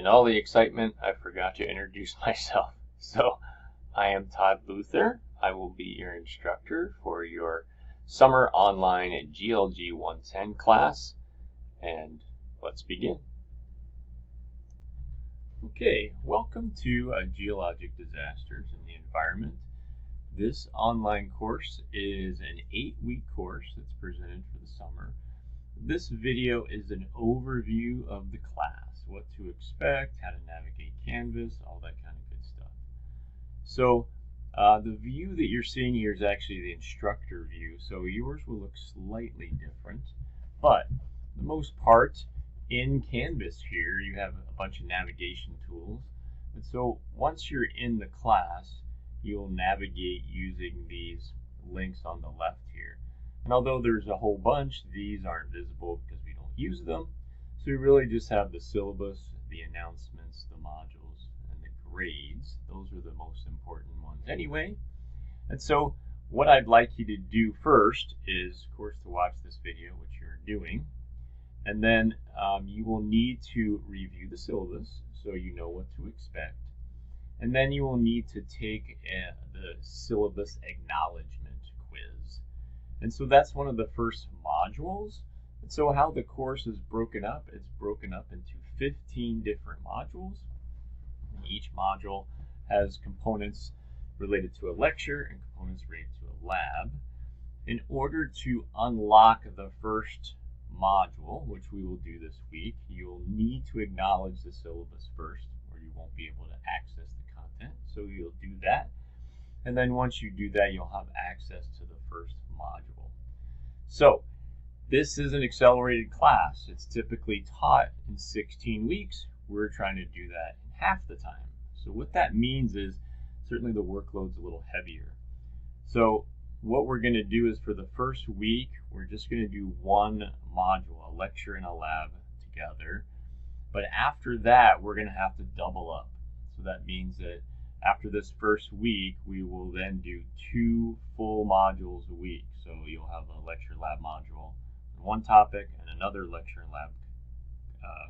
In all the excitement, I forgot to introduce myself. So, I am Todd Luther. I will be your instructor for your summer online GLG 110 class. And let's begin. Okay, welcome to Geologic Disasters in the Environment. This online course is an 8-week course that's presented for the summer. This video is an overview of the class, what to expect, how to navigate Canvas, all that kind of good stuff. So the view that you're seeing here is actually the instructor view, so yours will look slightly different. But for the most part, in Canvas here, you have a bunch of navigation tools. And so once you're in the class, you'll navigate using these links on the left here. And although there's a whole bunch, these aren't visible because we don't use them. So we really just have the syllabus, the announcements, the modules, and the grades. Those are the most important ones anyway. And so what I'd like you to do first is, of course, to watch this video, which you're doing. And then you will need to review the syllabus so you know what to expect. And then you will need to take the syllabus acknowledgement quiz. And so that's one of the first modules. And so how the course is broken up, it's broken up into 15 different modules. And each module has components related to a lecture and components related to a lab. In order to unlock the first module, which we will do this week, you'll need to acknowledge the syllabus first, or you won't be able to access the content. So you'll do that. And then once you do that, you'll have access to the first module. So this is an accelerated class. It's typically taught in 16 weeks. We're trying to do that in half the time. So what that means is certainly the workload's a little heavier. So what we're going to do is for the first week, we're just going to do one module, a lecture and a lab together. But after that, we're going to have to double up. So that means that after this first week, we will then do 2 full modules a week. So you'll have a lecture lab module on one topic and another lecture and lab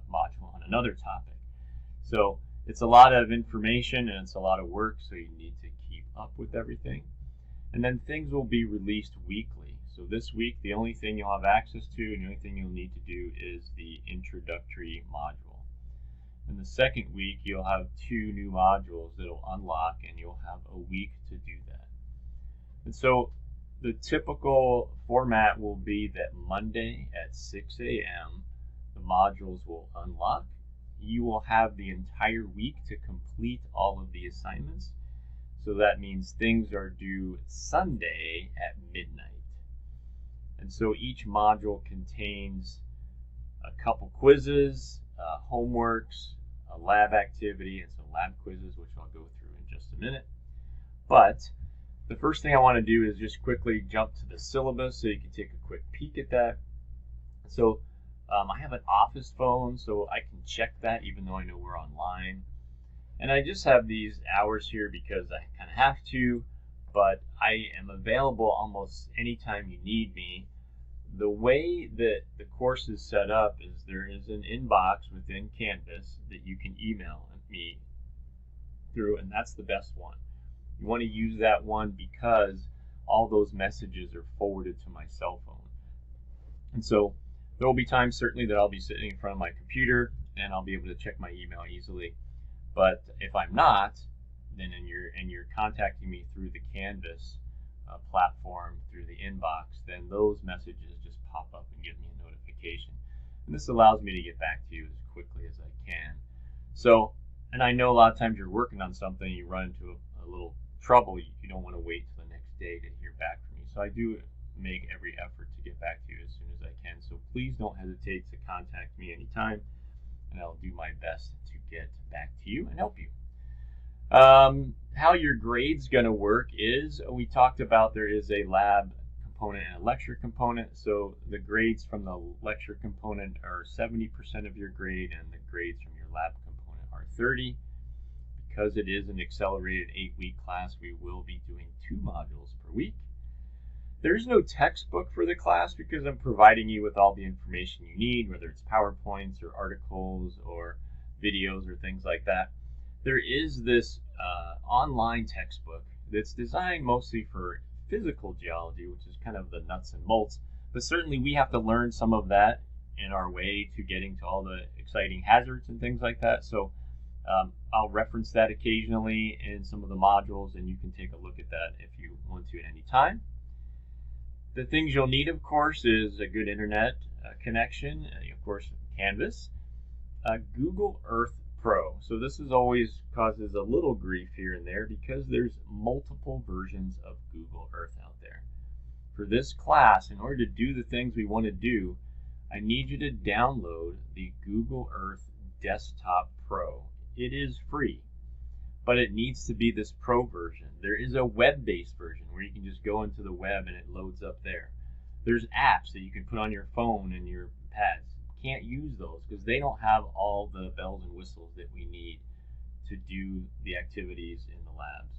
module on another topic. So it's a lot of information and it's a lot of work, so you need to keep up with everything. And then things will be released weekly. So this week, the only thing you'll have access to and the only thing you'll need to do is the introductory module. In the second week, you'll have 2 new modules that'll unlock, and you'll have a week to do that. And so the typical format will be that Monday at 6 a.m., the modules will unlock. You will have the entire week to complete all of the assignments. So that means things are due Sunday at midnight. And so each module contains a couple quizzes, homeworks, a lab activity, and some lab quizzes, which I'll go through in just a minute. But the first thing I want to do is just quickly jump to the syllabus so you can take a quick peek at that. So I have an office phone, so I can check that even though I know we're online. And I just have these hours here because I kind of have to, but I am available almost anytime you need me. The way that the course is set up is there is an inbox within Canvas that you can email me through, and that's the best one. You want to use that one because all those messages are forwarded to my cell phone. And so there will be times certainly that I'll be sitting in front of my computer and I'll be able to check my email easily. But if I'm not, then you're contacting me through the Canvas platform, through the inbox, then those messages just pop up and give me a notification. And this allows me to get back to you as quickly as I can. So, and I know a lot of times you're working on something, you run into a little trouble, you don't want to wait till the next day to hear back from me. So I do make every effort to get back to you as soon as I can. So please don't hesitate to contact me anytime, and I'll do my best to get back to you and help you. How your grade's going to work is, we talked about there is a lab component and a lecture component. So the grades from the lecture component are 70% of your grade, and the grades from your lab component are 30%. Because it is an accelerated 8-week class, we will be doing 2 modules per week. There's no textbook for the class because I'm providing you with all the information you need, whether it's PowerPoints or articles or videos or things like that. There is this online textbook that's designed mostly for physical geology, which is kind of the nuts and bolts, but certainly we have to learn some of that in our way to getting to all the exciting hazards and things like that. So I'll reference that occasionally in some of the modules, and you can take a look at that if you want to at any time. The things you'll need, of course, is a good internet connection, of course, Canvas, Google Earth Pro. So this is always causes a little grief here and there because there's multiple versions of Google Earth out there. For this class, in order to do the things we want to do, I need you to download the Google Earth Desktop Pro. It is free, but it needs to be this Pro version. There is a web-based version where you can just go into the web and it loads up there. There's apps that you can put on your phone and your pads. Can't use those because they don't have all the bells and whistles that we need to do the activities in the labs.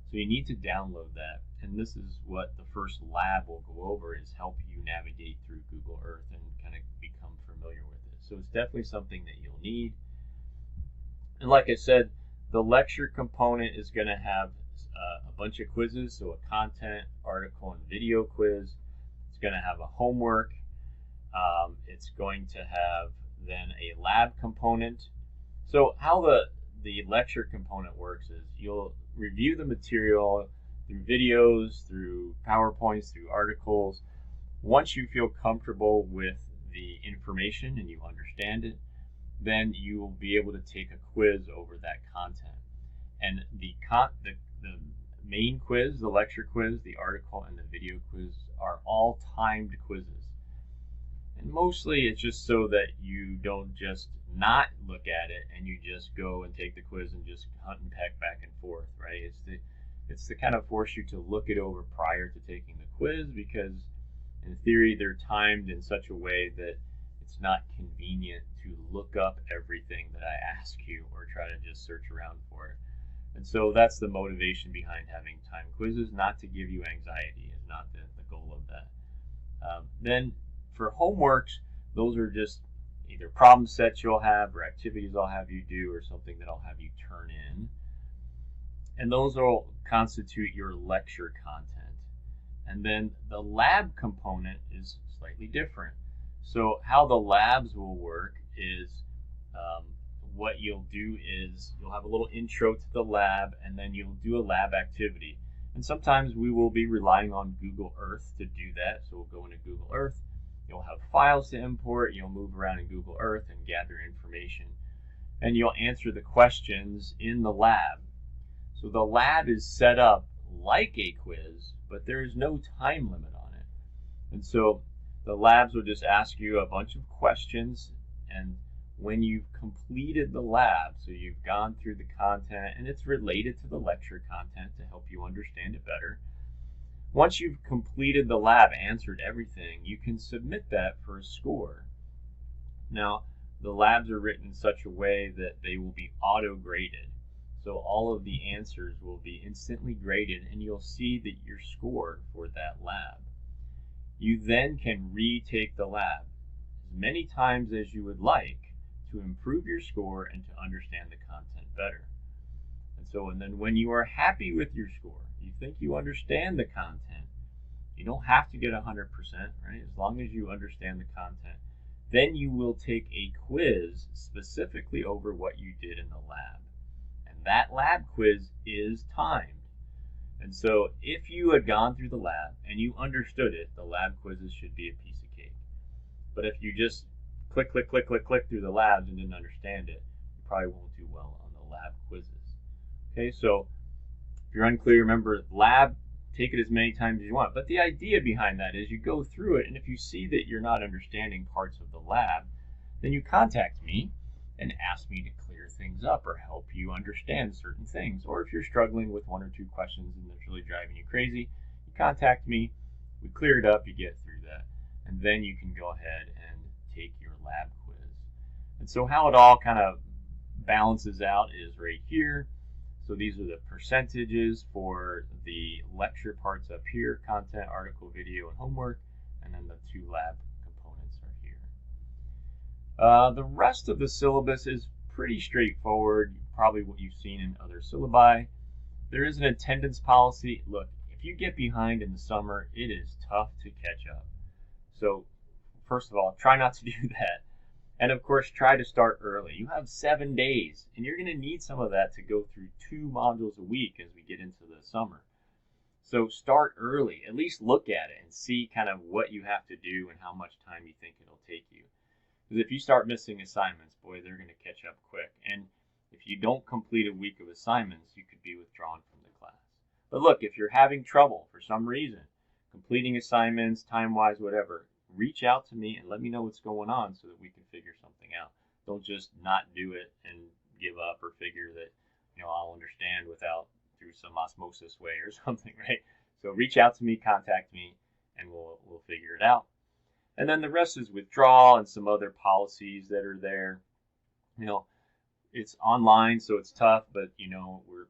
So you need to download that, and this is what the first lab will go over, is help you navigate through Google Earth and kind of become familiar with it. So it's definitely something that you'll need. And like I said, the lecture component is going to have a bunch of quizzes, so a content, article, and video quiz. It's going to have a homework. It's going to have then a lab component. So how the lecture component works is you'll review the material through videos, through PowerPoints, through articles. Once you feel comfortable with the information and you understand it, then you will be able to take a quiz over that content. And the main quiz, the lecture quiz, the article, and the video quiz are all timed quizzes. And mostly it's just so that you don't just not look at it and you just go and take the quiz and just hunt and peck back and forth, right? It's to kind of force you to look it over prior to taking the quiz, because in theory they're timed in such a way that it's not convenient to look up everything that I ask you or try to just search around for it. And so that's the motivation behind having time quizzes, not to give you anxiety, is not the goal of that. Then for homeworks, those are just either problem sets you'll have or activities I'll have you do or something that I'll have you turn in. And those will constitute your lecture content. And then the lab component is slightly different. So how the labs will work is what you'll do is you'll have a little intro to the lab, and then you'll do a lab activity. And sometimes we will be relying on Google Earth to do that. So we'll go into Google Earth. You'll have files to import. You'll move around in Google Earth and gather information. And you'll answer the questions in the lab. So the lab is set up like a quiz, but there is no time limit on it. And so the labs will just ask you a bunch of questions, and when you've completed the lab, so you've gone through the content and it's related to the lecture content to help you understand it better. Once you've completed the lab, answered everything, you can submit that for a score. Now, the labs are written in such a way that they will be auto-graded. So all of the answers will be instantly graded, and you'll see that your score for that lab. You then can retake the lab as many times as you would like to improve your score and to understand the content better. And then when you are happy with your score, you think you understand the content, you don't have to get 100%, right? As long as you understand the content, then you will take a quiz specifically over what you did in the lab. And that lab quiz is timed. And so if you had gone through the lab and you understood it, the lab quizzes should be a piece of cake. But if you just click through the labs and didn't understand it, you probably won't do well on the lab quizzes. Okay, so if you're unclear, remember, lab, take it as many times as you want. But the idea behind that is you go through it, and if you see that you're not understanding parts of the lab, then you contact me and ask me to clear things up or help you understand certain things. Or if you're struggling with one or two questions and it's really driving you crazy, you contact me, we clear it up, you get through that, and then you can go ahead and take your lab quiz. And so how it all kind of balances out is right here. So these are the percentages for the lecture parts up here, content, article, video, and homework, and then the two lab components are here. The rest of the syllabus is pretty straightforward, probably what you've seen in other syllabi. There is an attendance policy. Look, if you get behind in the summer, it is tough to catch up. So first of all, try not to do that. And of course, try to start early. You have 7 days, and you're going to need some of that to go through 2 modules a week as we get into the summer. So start early, at least look at it and see kind of what you have to do and how much time you think it'll take you. Because if you start missing assignments, boy, they're going to catch up quick. And if you don't complete a week of assignments, you could be withdrawn from the class. But look, if you're having trouble for some reason, completing assignments, time-wise, whatever, reach out to me and let me know what's going on so that we can figure something out. Don't just not do it and give up or figure that, I'll understand without through some osmosis way or something, right? So reach out to me, contact me, and we'll figure it out. And then the rest is withdrawal and some other policies that are there. It's online, so it's tough, but we're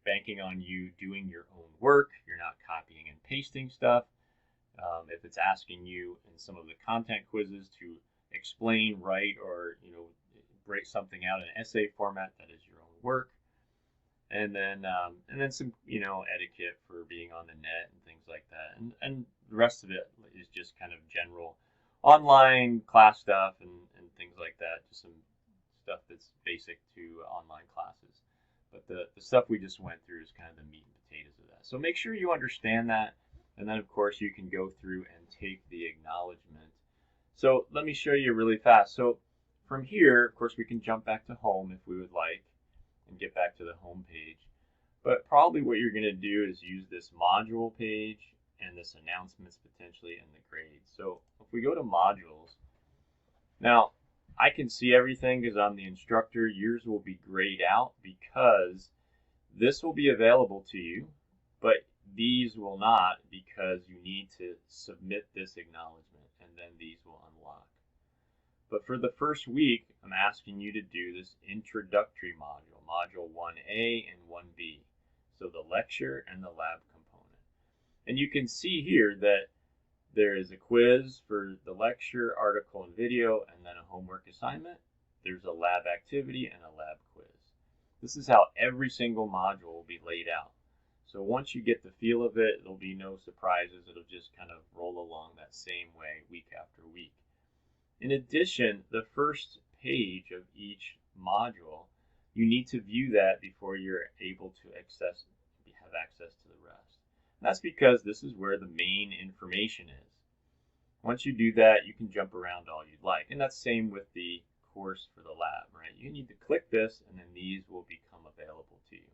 banking on you doing your own work. You're not copying and pasting stuff. If it's asking you in some of the content quizzes to explain, write, or break something out in essay format, that is your own work. And then some etiquette for being on the net and things like that. And the rest of it is just kind of general online class stuff and things like that. Just some stuff that's basic to online classes. But the stuff we just went through is kind of the meat and potatoes of that. So make sure you understand that. And then, of course, you can go through and take the acknowledgement. So let me show you really fast. So from here, of course, we can jump back to home if we would like and get back to the home page. But probably what you're going to do is use this module page and this announcements potentially and the grades. So if we go to modules, now I can see everything because I'm the instructor. Yours will be grayed out because this will be available to you, but these will not because you need to submit this acknowledgement and then these will unlock. But for the first week, I'm asking you to do this introductory module, module 1A and 1B. So the lecture and the lab component. And you can see here that there is a quiz for the lecture, article, and video, and then a homework assignment. There's a lab activity and a lab quiz. This is how every single module will be laid out. So once you get the feel of it, there'll be no surprises. It'll just kind of roll along that same way week after week. In addition, the first page of each module, you need to view that before you're able to have access to the rest. And that's because this is where the main information is. Once you do that, you can jump around all you'd like. And that's same with the course for the lab, right? You need to click this and then these will become available to you.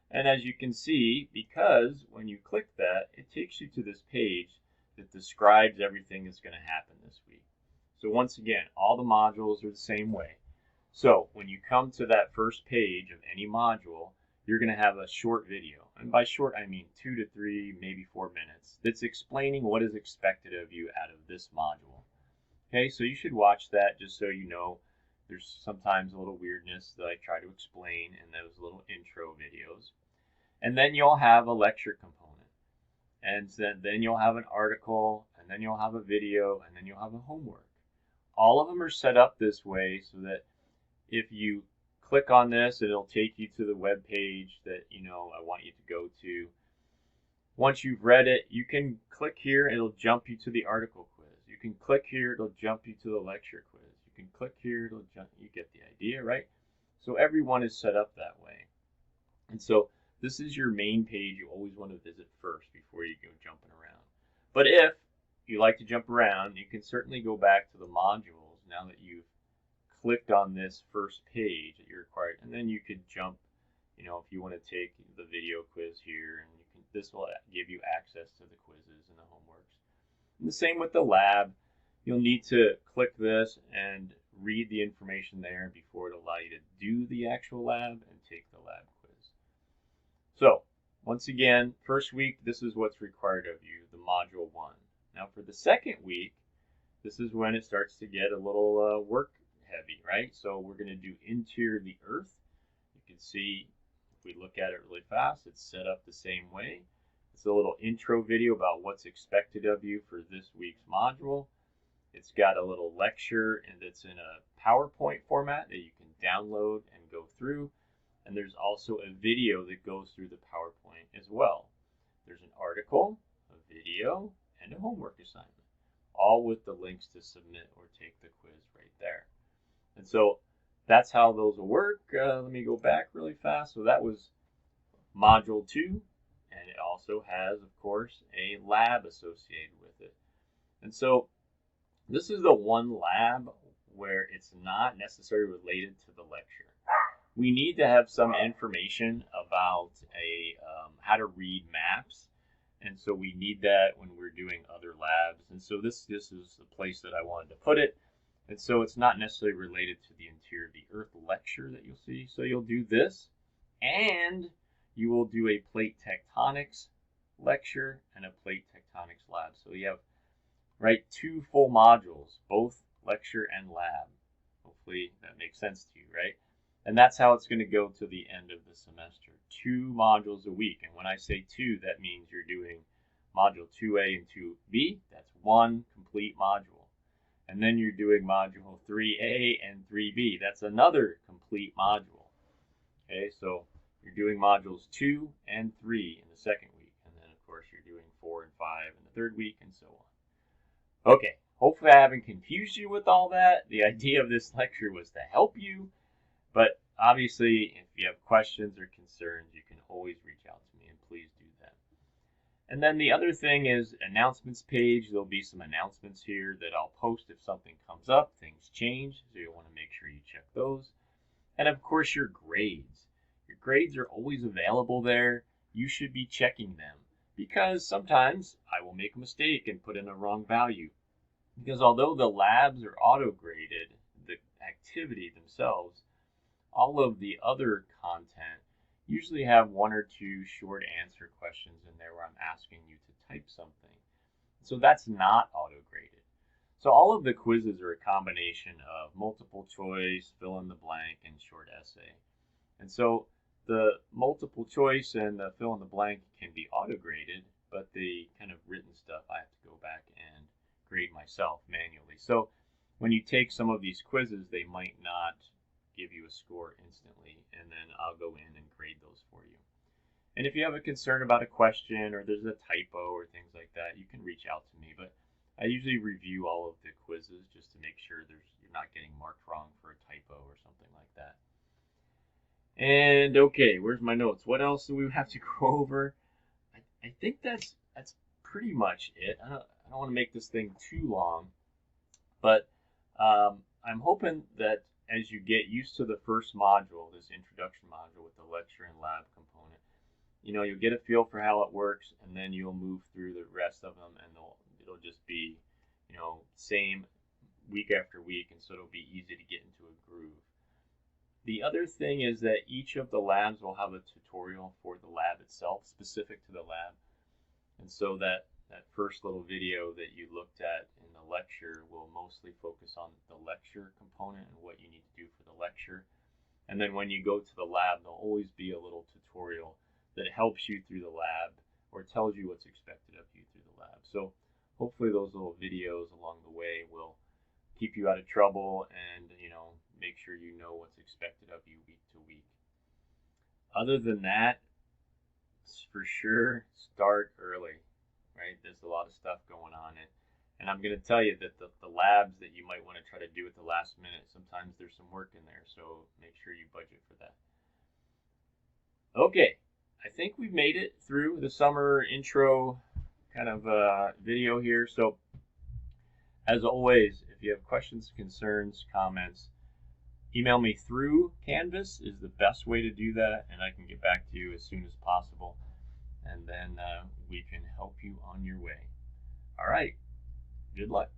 And as you can see, because when you click that, it takes you to this page that describes everything that's going to happen this week. So once again, all the modules are the same way. So when you come to that first page of any module, you're going to have a short video. And by short, I mean 2 to 3, maybe 4 minutes. That's explaining what is expected of you out of this module. Okay, so you should watch that just so you know. There's sometimes a little weirdness that I try to explain in those little intro videos. And then you'll have a lecture component. And then you'll have an article, and then you'll have a video, and then you'll have a homework. All of them are set up this way so that if you click on this, it'll take you to the web page that I want you to go to. Once you've read it, you can click here, it'll jump you to the article quiz. You can click here, it'll jump you to the lecture quiz. You can click here, it'll jump, you get the idea, right? So everyone is set up that way. And so this is your main page you always want to visit first before you go jumping around. But if you like to jump around, you can certainly go back to the modules now that you've clicked on this first page that you're required, and then you could jump, if you want to take the video quiz here, and this will give you access to the quizzes and the homeworks. And the same with the lab. You'll need to click this and read the information there before it allows you to do the actual lab and take the lab quiz. So once again, first week, this is what's required of you, the module 1. Now for the second week, this is when it starts to get a little work heavy, right? So we're going to do Interior of the Earth. You can see, if we look at it really fast, it's set up the same way. It's a little intro video about what's expected of you for this week's module. It's got a little lecture and it's in a PowerPoint format that you can download and go through. And there's also a video that goes through the PowerPoint as well. There's an article, a video, and a homework assignment, all with the links to submit or take the quiz right there. And so that's how those will work. Let me go back really fast. So that was Module 2, and it also has, of course, a lab associated with it. And so this is the one lab where it's not necessarily related to the lecture. We need to have some information about how to read maps, and so we need that when we're doing other labs. And so this is the place that I wanted to put it. And so it's not necessarily related to the interior of the Earth lecture that you'll see. So you'll do this, and you will do a plate tectonics lecture and a plate tectonics lab. So you have, right, 2 full modules, both lecture and lab. Hopefully that makes sense to you, right? And that's how it's going to go to the end of the semester. 2 modules a week. And when I say 2, that means you're doing module 2A and 2B. That's 1 complete module. And then you're doing module 3A and 3B. That's another complete module. Okay, so you're doing modules 2 and 3 in the second week. And then, of course, you're doing 4 and 5 in the third week, and so on. Okay, hopefully I haven't confused you with all that. The idea of this lecture was to help you. But obviously, if you have questions or concerns, you can always reach out to me, and please do that. And then the other thing is announcements page. There'll be some announcements here that I'll post if something comes up, things change, so you'll want to make sure you check those. And of course, your grades. Your grades are always available there. You should be checking them, because sometimes I will make a mistake and put in a wrong value. Because although the labs are auto-graded, the activity themselves, all of the other content usually have 1 or 2 short answer questions in there where I'm asking you to type something. So that's not auto-graded. So all of the quizzes are a combination of multiple choice, fill in the blank, and short essay. And so the multiple choice and the fill in the blank can be auto-graded, but the kind of written stuff I have to go back and grade myself manually. So when you take some of these quizzes, they might not give you a score instantly, and then I'll go in and grade those for you. And if you have a concern about a question or there's a typo or things like that, you can reach out to me. But I usually review all of the quizzes just to make sure you're not getting marked wrong for a typo or something like that. And okay, where's my notes? What else do we have to go over? I think that's pretty much it. I don't want to make this thing too long, but I'm hoping that as you get used to the first module, this introduction module with the lecture and lab component, you'll get a feel for how it works, and then you'll move through the rest of them, and it'll just be, same week after week, and so it'll be easy to get into a groove. The other thing is that each of the labs will have a tutorial for the lab itself, specific to the lab. And so that first little video that you looked at in the lecture will mostly focus on the lecture component and what you need to do for the lecture. And then when you go to the lab, there'll always be a little tutorial that helps you through the lab or tells you what's expected of you through the lab. So hopefully those little videos along the way will keep you out of trouble and, make sure you know what's expected of you week to week. Other than that, for sure, start early, right? There's a lot of stuff going on. And I'm going to tell you that the labs that you might want to try to do at the last minute, sometimes there's some work in there, so make sure you budget for that. Okay, I think we've made it through the summer intro kind of video here. So as always, if you have questions, concerns, comments, email me through Canvas is the best way to do that, and I can get back to you as soon as possible, and then we can help you on your way. All right, good luck.